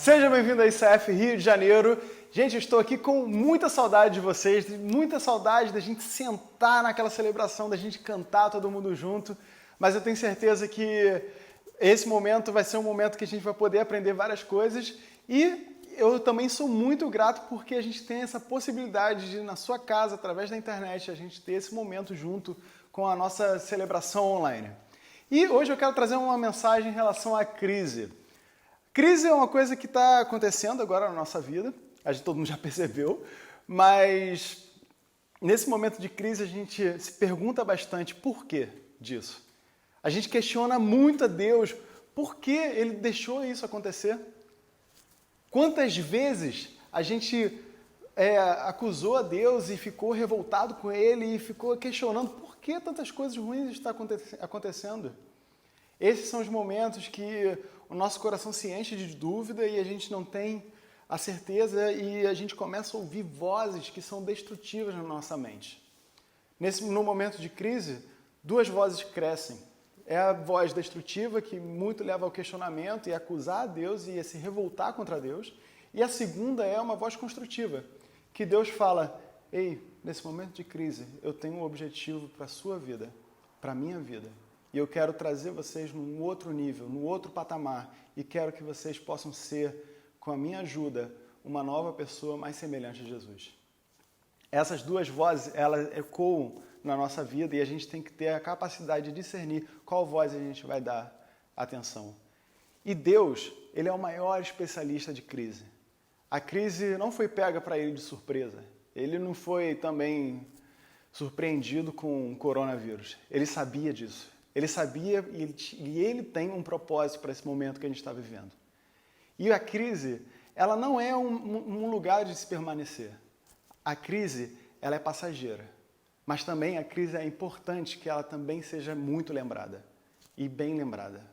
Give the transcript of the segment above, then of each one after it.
Seja bem-vindo a ICF Rio de Janeiro. Gente, eu estou aqui com muita saudade de vocês, muita saudade da gente sentar naquela celebração, da gente cantar todo mundo junto, mas eu tenho certeza que esse momento vai ser um momento que a gente vai poder aprender várias coisas e eu também sou muito grato porque a gente tem essa possibilidade de, na sua casa, através da internet, a gente ter esse momento junto com a nossa celebração online. E hoje eu quero trazer uma mensagem em relação à crise. Crise é uma coisa que está acontecendo agora na nossa vida, todo mundo já percebeu, mas nesse momento de crise a gente se pergunta bastante por que disso. A gente questiona muito a Deus por que Ele deixou isso acontecer. Quantas vezes a gente acusou a Deus e ficou revoltado com Ele e ficou questionando por que tantas coisas ruins estão acontecendo. Esses são os momentos que o nosso coração se enche de dúvida e a gente não tem a certeza e a gente começa a ouvir vozes que são destrutivas na nossa mente. No momento de crise, duas vozes crescem. É a voz destrutiva, que muito leva ao questionamento e a acusar a Deus e a se revoltar contra Deus. E a segunda é uma voz construtiva, que Deus fala, ei, nesse momento de crise, eu tenho um objetivo para a sua vida, para a minha vida. E eu quero trazer vocês num outro nível, num outro patamar. E quero que vocês possam ser, com a minha ajuda, uma nova pessoa mais semelhante a Jesus. Essas duas vozes, elas ecoam na nossa vida e a gente tem que ter a capacidade de discernir qual voz a gente vai dar atenção. E Deus, Ele é o maior especialista de crise. A crise não foi pega para Ele de surpresa. Ele não foi também surpreendido com o coronavírus. Ele sabia disso. Ele sabia e ele tem um propósito para esse momento que a gente está vivendo. E a crise, ela não é um lugar de se permanecer. A crise, ela é passageira. Mas também a crise é importante que ela também seja muito lembrada. E bem lembrada.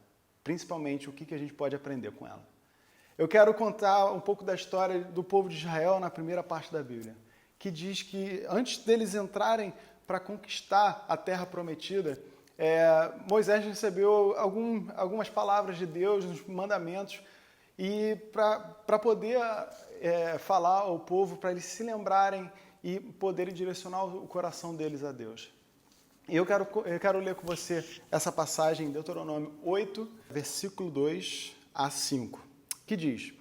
Principalmente o que a gente pode aprender com ela. Eu quero contar um pouco da história do povo de Israel na primeira parte da Bíblia. Que diz que antes deles entrarem para conquistar a terra prometida, Moisés recebeu algumas palavras de Deus, uns mandamentos, e para poder falar ao povo, para eles se lembrarem e poderem direcionar o coração deles a Deus. E eu quero ler com você essa passagem em Deuteronômio 8, versículo 2 a 5, que diz: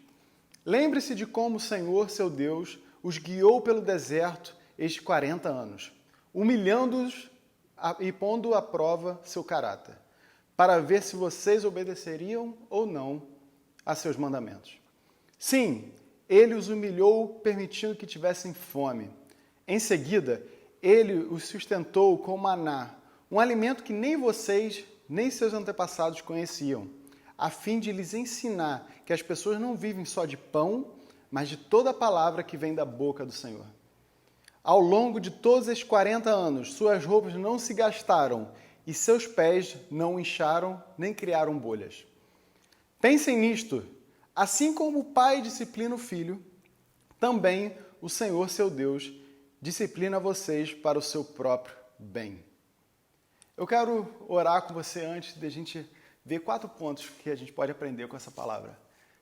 Lembre-se de como o Senhor, seu Deus, os guiou pelo deserto estes 40 anos, humilhando-os e pondo à prova seu caráter, para ver se vocês obedeceriam ou não a seus mandamentos. Sim, ele os humilhou, permitindo que tivessem fome. Em seguida, ele os sustentou com maná, um alimento que nem vocês, nem seus antepassados conheciam, a fim de lhes ensinar que as pessoas não vivem só de pão, mas de toda a palavra que vem da boca do Senhor. Ao longo de todos esses 40 anos, suas roupas não se gastaram e seus pés não incharam nem criaram bolhas. Pensem nisto. Assim como o pai disciplina o filho, também o Senhor, seu Deus, disciplina vocês para o seu próprio bem. Eu quero orar com você antes de a gente ver 4 pontos que a gente pode aprender com essa palavra.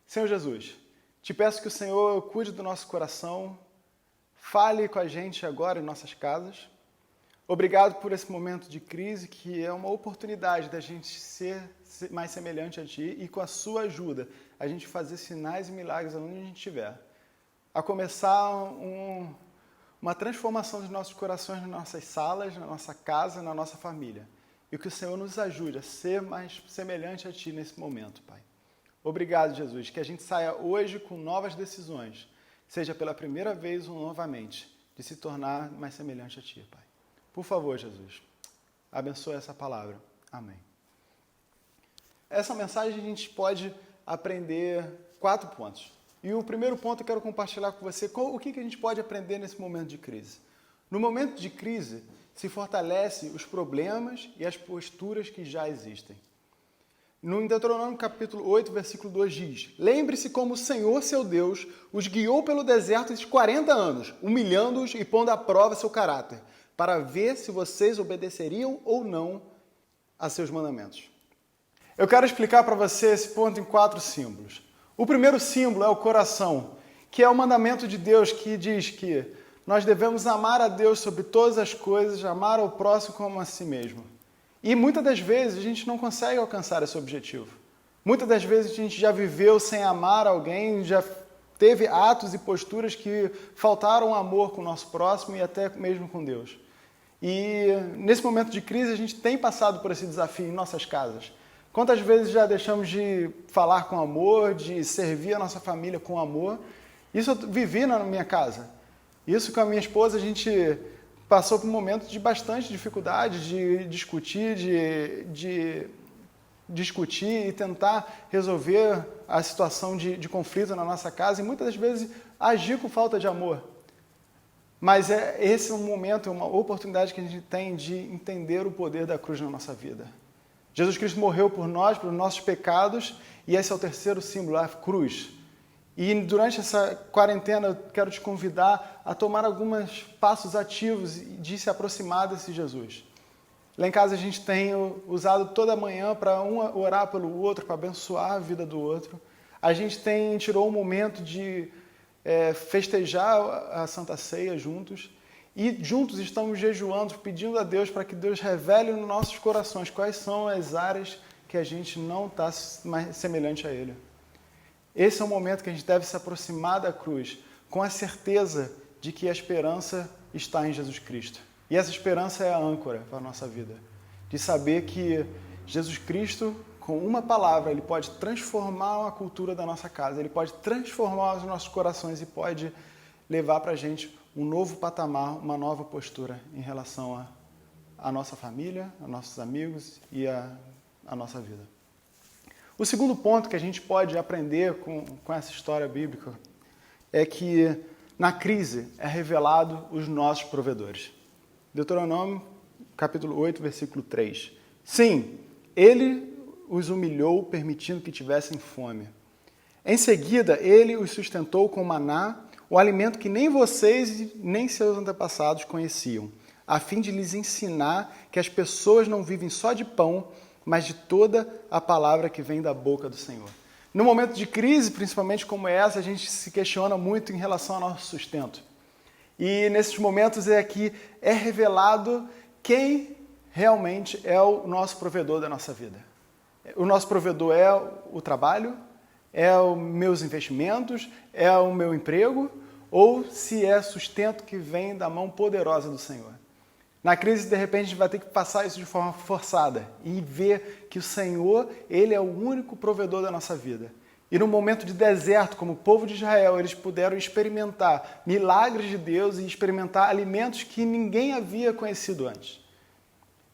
Senhor Jesus, te peço que o Senhor cuide do nosso coração, fale com a gente agora em nossas casas. Obrigado por esse momento de crise, que é uma oportunidade da gente ser mais semelhante a Ti e, com a Sua ajuda, a gente fazer sinais e milagres onde a gente estiver. A começar uma transformação dos nossos corações nas nossas salas, na nossa casa, na nossa família. E que o Senhor nos ajude a ser mais semelhante a Ti nesse momento, Pai. Obrigado, Jesus, que a gente saia hoje com novas decisões, seja pela primeira vez ou novamente, de se tornar mais semelhante a Ti, Pai. Por favor, Jesus, abençoe essa palavra. Amém. Essa mensagem a gente pode aprender 4 pontos. E o primeiro ponto eu quero compartilhar com você o que a gente pode aprender nesse momento de crise. No momento de crise, se fortalece os problemas e as posturas que já existem. No Deuteronômio capítulo 8, versículo 2 diz: Lembre-se como o Senhor, seu Deus, os guiou pelo deserto esses 40 anos, humilhando-os e pondo à prova seu caráter, para ver se vocês obedeceriam ou não a seus mandamentos. Eu quero explicar para você esse ponto em 4 símbolos. O primeiro símbolo é o coração, que é o mandamento de Deus que diz que nós devemos amar a Deus sobre todas as coisas, amar ao próximo como a si mesmo. E muitas das vezes a gente não consegue alcançar esse objetivo. Muitas das vezes a gente já viveu sem amar alguém, já teve atos e posturas que faltaram amor com o nosso próximo e até mesmo com Deus. E nesse momento de crise a gente tem passado por esse desafio em nossas casas. Quantas vezes já deixamos de falar com amor, de servir a nossa família com amor? Isso eu vivi na minha casa. Isso com a minha esposa a gente passou por um momento de bastante dificuldade, de discutir e tentar resolver a situação de conflito na nossa casa e muitas das vezes agir com falta de amor. Mas esse é um momento, uma oportunidade que a gente tem de entender o poder da cruz na nossa vida. Jesus Cristo morreu por nós, pelos nossos pecados, e esse é o terceiro símbolo, a cruz. E durante essa quarentena eu quero te convidar a tomar alguns passos ativos de se aproximar desse Jesus. Lá em casa a gente tem usado toda manhã para um orar pelo outro, para abençoar a vida do outro. A gente tirou um momento de festejar a Santa Ceia juntos. E juntos estamos jejuando, pedindo a Deus para que Deus revele nos nossos corações quais são as áreas que a gente não está mais semelhante a Ele. Esse é o momento que a gente deve se aproximar da cruz, com a certeza de que a esperança está em Jesus Cristo. E essa esperança é a âncora para a nossa vida. De saber que Jesus Cristo, com uma palavra, Ele pode transformar a cultura da nossa casa, Ele pode transformar os nossos corações e pode levar para a gente um novo patamar, uma nova postura em relação à nossa família, a nossos amigos e a nossa vida. O segundo ponto que a gente pode aprender com essa história bíblica é que na crise é revelado os nossos provedores. Deuteronômio, capítulo 8, versículo 3. Sim, ele os humilhou, permitindo que tivessem fome. Em seguida, ele os sustentou com maná, o alimento que nem vocês nem seus antepassados conheciam, a fim de lhes ensinar que as pessoas não vivem só de pão, mas de toda a palavra que vem da boca do Senhor. No momento de crise, principalmente como essa, a gente se questiona muito em relação ao nosso sustento. E nesses momentos que é revelado quem realmente é o nosso provedor da nossa vida. O nosso provedor é o trabalho, é os meus investimentos, é o meu emprego, ou se é sustento que vem da mão poderosa do Senhor. Na crise, de repente, a gente vai ter que passar isso de forma forçada e ver que o Senhor, Ele é o único provedor da nossa vida. E no momento de deserto, como o povo de Israel, eles puderam experimentar milagres de Deus e experimentar alimentos que ninguém havia conhecido antes.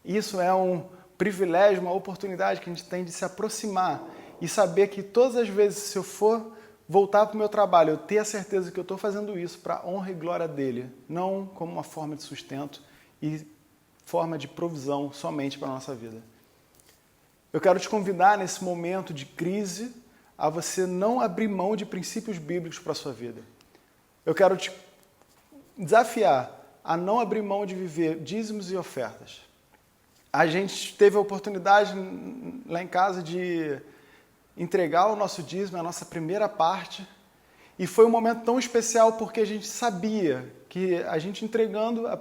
Isso é um privilégio, uma oportunidade que a gente tem de se aproximar e saber que todas as vezes, se eu for voltar para o meu trabalho, eu ter a certeza que eu estou fazendo isso para a honra e glória dele, não como uma forma de sustento e forma de provisão somente para a nossa vida. Eu quero te convidar nesse momento de crise a você não abrir mão de princípios bíblicos para a sua vida. Eu quero te desafiar a não abrir mão de viver dízimos e ofertas. A gente teve a oportunidade lá em casa de entregar o nosso dízimo, a nossa primeira parte, e foi um momento tão especial porque a gente sabia que a gente entregando a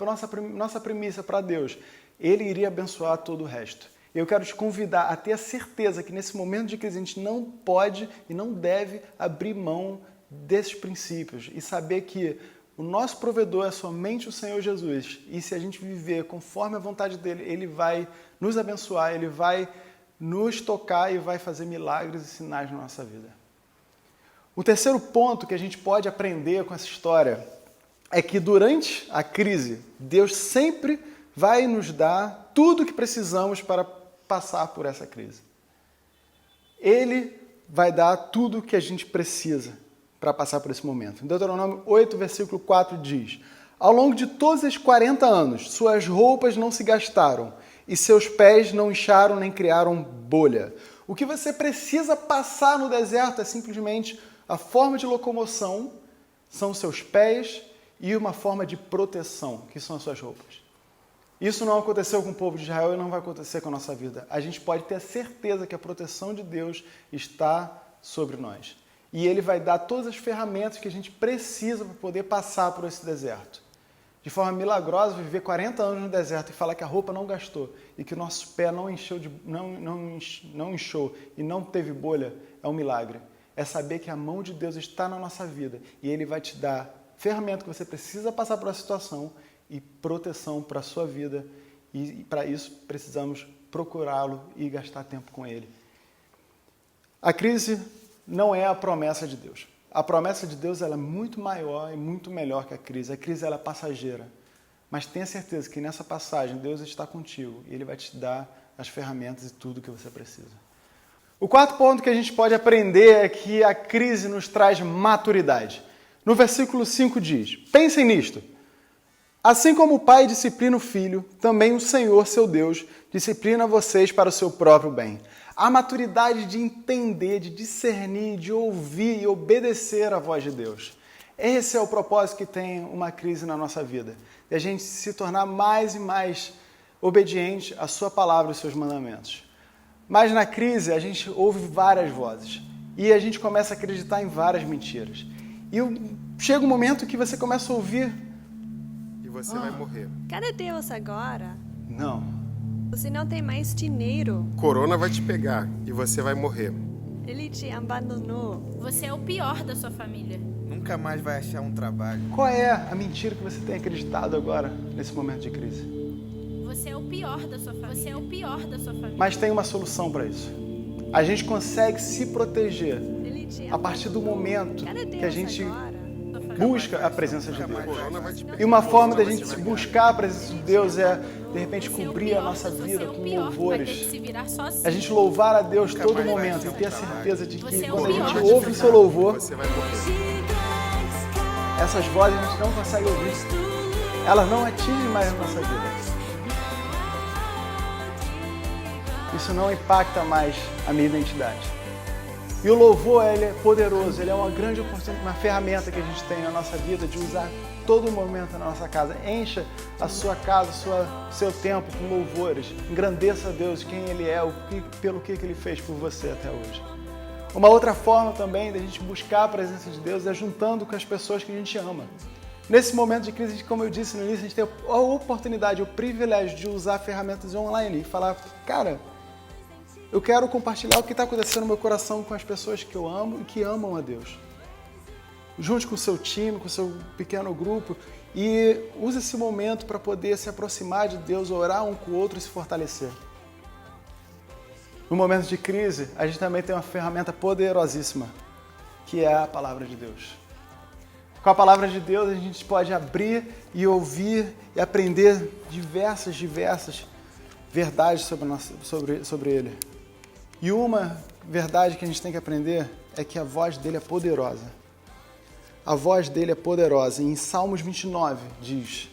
nossa premissa para Deus, Ele iria abençoar todo o resto. Eu quero te convidar a ter a certeza que nesse momento de crise a gente não pode e não deve abrir mão desses princípios e saber que o nosso provedor é somente o Senhor Jesus. E se a gente viver conforme a vontade dEle, Ele vai nos abençoar, Ele vai nos tocar e vai fazer milagres e sinais na nossa vida. O terceiro ponto que a gente pode aprender com essa história é que durante a crise, Deus sempre vai nos dar tudo o que precisamos para passar por essa crise. Ele vai dar tudo o que a gente precisa para passar por esse momento. Em Deuteronômio 8, versículo 4 diz: ao longo de todos esses 40 anos, suas roupas não se gastaram e seus pés não incharam nem criaram bolha. O que você precisa passar no deserto é simplesmente a forma de locomoção, são os seus pés e uma forma de proteção, que são as suas roupas. Isso não aconteceu com o povo de Israel e não vai acontecer com a nossa vida. A gente pode ter a certeza que a proteção de Deus está sobre nós. E Ele vai dar todas as ferramentas que a gente precisa para poder passar por esse deserto. De forma milagrosa, viver 40 anos no deserto e falar que a roupa não gastou e que o nosso pé não inchou e não teve bolha, é um milagre. É saber que a mão de Deus está na nossa vida e Ele vai te dar ferramenta que você precisa passar por essa situação e proteção para a sua vida. E para isso precisamos procurá-lo e gastar tempo com Ele. A crise não é a promessa de Deus. A promessa de Deus ela é muito maior e muito melhor que a crise. A crise ela é passageira. Mas tenha certeza que nessa passagem Deus está contigo e Ele vai te dar as ferramentas e tudo que você precisa. O quarto ponto que a gente pode aprender é que a crise nos traz maturidade. No versículo 5 diz, pensem nisto. Assim como o pai disciplina o filho, também o Senhor, seu Deus, disciplina vocês para o seu próprio bem. A maturidade de entender, de discernir, de ouvir e obedecer à voz de Deus. Esse é o propósito que tem uma crise na nossa vida. De a gente se tornar mais e mais obediente à sua palavra e aos seus mandamentos. Mas na crise a gente ouve várias vozes. E a gente começa a acreditar em várias mentiras. E chega um momento que você começa a ouvir... E você vai morrer. Cadê Deus agora? Não. Você não tem mais dinheiro. Corona vai te pegar e você vai morrer. Ele te abandonou. Você é o pior da sua família. Nunca mais vai achar um trabalho. Qual é a mentira que você tem acreditado agora, nesse momento de crise? Você é o pior da sua família. Você é o pior da sua família. Mas tem uma solução para isso. A gente consegue se proteger Ele te a partir do momento Cadê Deus que a gente agora? busca a presença de Deus. Corona vai te pegar. E uma forma da gente buscar a presença de Deus é, de repente, cobrir a nossa vida com louvores. A gente louvar a Deus todo momento e ter a certeza de que quando a gente ouve o seu louvor, Você vai morrer. essas vozes a gente não consegue ouvir. Elas não atingem mais a nossa vida. Isso não impacta mais a minha identidade. E o louvor, ele é poderoso, ele é uma grande oportunidade, uma ferramenta que a gente tem na nossa vida de usar todo momento na nossa casa. Encha a sua casa, seu tempo com louvores. Engrandeça a Deus, quem Ele é, pelo que Ele fez por você até hoje. Uma outra forma também da gente buscar a presença de Deus é juntando com as pessoas que a gente ama. Nesse momento de crise, como eu disse no início, a gente tem a oportunidade, o privilégio de usar ferramentas online e falar, cara, eu quero compartilhar o que está acontecendo no meu coração com as pessoas que eu amo e que amam a Deus. Junte com o seu time, com o seu pequeno grupo e use esse momento para poder se aproximar de Deus, orar um com o outro e se fortalecer. No momento de crise, a gente também tem uma ferramenta poderosíssima, que é a Palavra de Deus. Com a Palavra de Deus, a gente pode abrir e ouvir e aprender diversas verdades sobre Ele. E uma verdade que a gente tem que aprender é que a voz dele é poderosa. A voz dele é poderosa. E em Salmos 29 diz: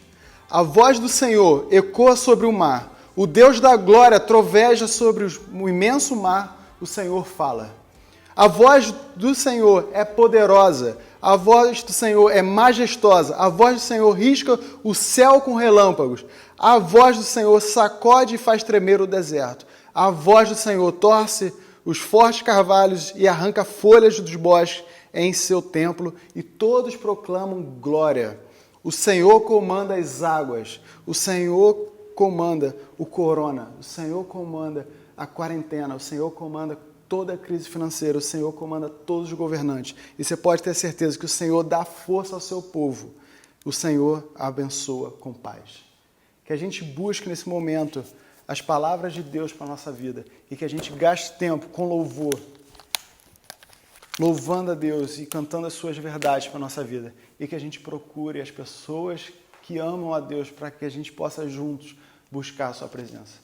a voz do Senhor ecoa sobre o mar. O Deus da glória troveja sobre o imenso mar. O Senhor fala. A voz do Senhor é poderosa. A voz do Senhor é majestosa. A voz do Senhor risca o céu com relâmpagos. A voz do Senhor sacode e faz tremer o deserto. A voz do Senhor torce os fortes carvalhos e arranca folhas dos bosques em seu templo, e todos proclamam glória. O Senhor comanda as águas, o Senhor comanda o corona, o Senhor comanda a quarentena, o Senhor comanda toda a crise financeira, o Senhor comanda todos os governantes. E você pode ter certeza que o Senhor dá força ao seu povo, o Senhor abençoa com paz. Que a gente busque nesse momento as palavras de Deus para a nossa vida e que a gente gaste tempo com louvor, louvando a Deus e cantando as suas verdades para a nossa vida e que a gente procure as pessoas que amam a Deus para que a gente possa juntos buscar a sua presença.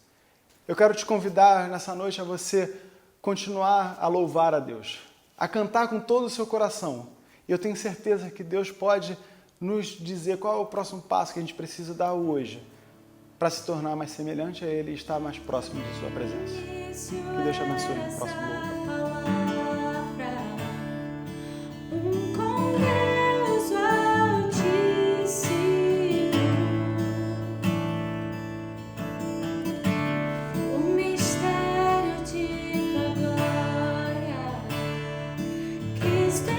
Eu quero te convidar nessa noite a você continuar a louvar a Deus, a cantar com todo o seu coração. E eu tenho certeza que Deus pode nos dizer qual é o próximo passo que a gente precisa dar hoje para se tornar mais semelhante a Ele e estar mais próximo de sua presença. Que Deus te abençoe no próximo louvor. Cristo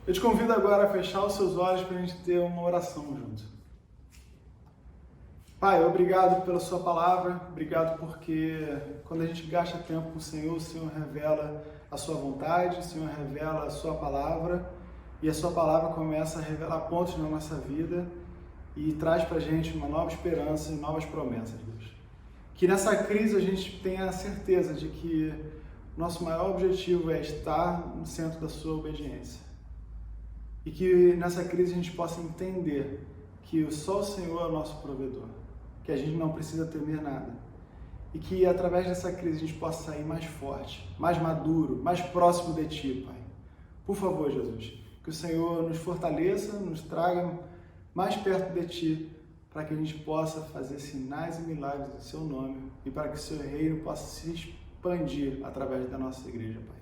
Eu te convido agora a fechar os seus olhos para a gente ter uma oração junto. Pai, obrigado pela sua palavra, obrigado porque quando a gente gasta tempo com o Senhor revela a sua vontade, o Senhor revela a sua palavra e a sua palavra começa a revelar pontos na nossa vida e traz para a gente uma nova esperança e novas promessas, Deus. Que nessa crise a gente tenha a certeza de que nosso maior objetivo é estar no centro da sua obediência. E que nessa crise a gente possa entender que só o Senhor é o nosso provedor, que a gente não precisa temer nada. E que através dessa crise a gente possa sair mais forte, mais maduro, mais próximo de Ti, Pai. Por favor, Jesus, que o Senhor nos fortaleça, nos traga mais perto de Ti, para que a gente possa fazer sinais e milagres em Seu nome e para que o Seu reino possa se expandir através da nossa igreja, Pai.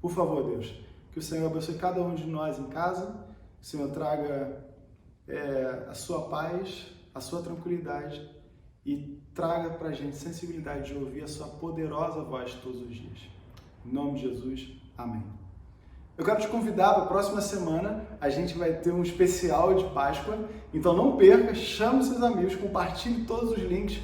Por favor, Deus, que o Senhor abençoe cada um de nós em casa, que o Senhor traga a sua paz, a sua tranquilidade e traga para a gente sensibilidade de ouvir a sua poderosa voz todos os dias. Em nome de Jesus, amém. Eu quero te convidar para a próxima semana, a gente vai ter um especial de Páscoa, então não perca, chame seus amigos, compartilhe todos os links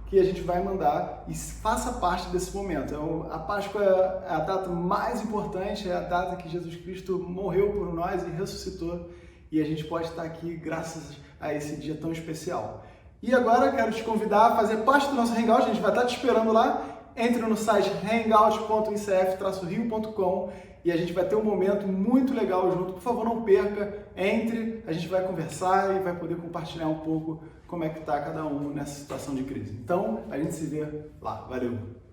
que a gente vai mandar e faça parte desse momento. Então, a Páscoa é a data mais importante, é a data que Jesus Cristo morreu por nós e ressuscitou, e a gente pode estar aqui graças a esse dia tão especial. E agora quero te convidar a fazer parte do nosso Hangout, a gente vai estar te esperando lá. Entre no site hangout.icf-rio.com e a gente vai ter um momento muito legal junto. Por favor, não perca, entre, a gente vai conversar e vai poder compartilhar um pouco como é que está cada um nessa situação de crise. Então, a gente se vê lá. Valeu!